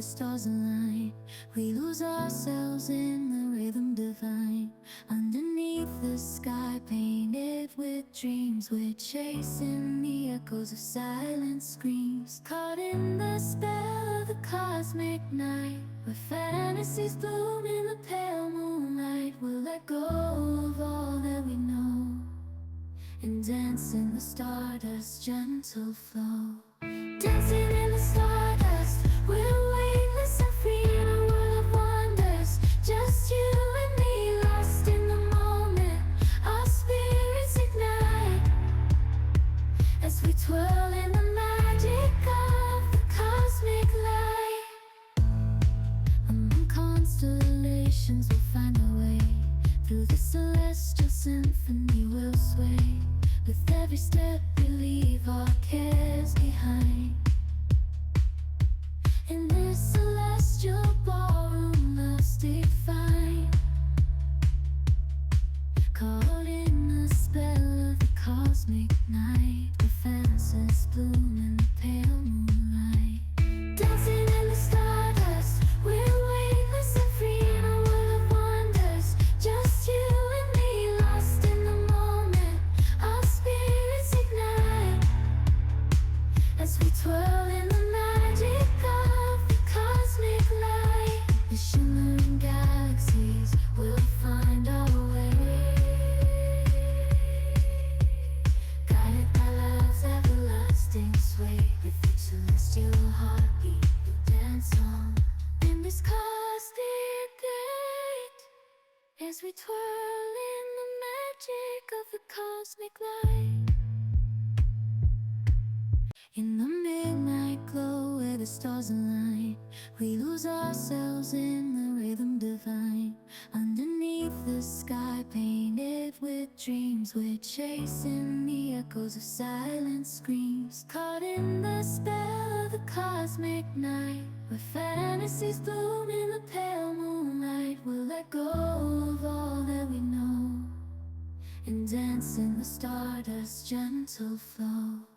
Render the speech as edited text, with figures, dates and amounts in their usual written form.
the stars align. We lose ourselves in the rhythm divine. Underneath the sky painted with dreams, we're chasing the echoes of silent screams. Caught in the spell of the cosmic night, where fantasies bloom in the pale moonlight. We'll let go of all that we know and dance in the stardust's gentle flow. Dancing in the stardust, we're weightless and free in a world of wonders. Just you and me, lost in the moment. Our spirits ignite as we twirl in the magic of the cosmic light. Among constellations we'll find our way. Through the celestial symphony we'll sway. With every step we leave our cares behind. In this celestial ballroom love's defined. Caught in the spell of the cosmic night, where fantasies bloom in the pale moonlight. Dancing in the stardust, we're weightless and free in a world of wonders. Just you and me, lost in the moment. Our spirits ignite as we twirl in the magic of the cosmic light. The shimmering galaxies will find our way, guided by love's everlasting sway. With each celestial heartbeat we dance on in this cosmic gate, as we twirl in the magic of the cosmic light. In the midnight glow where the stars align, we lose ourselves in the rhythm divine. Underneath the sky painted with dreams, we're chasing the echoes of silent screams. Caught in the spell of the cosmic night, where fantasies bloom in the pale moonlight. We'll let go of all that we know and dance in the stardust's gentle flow.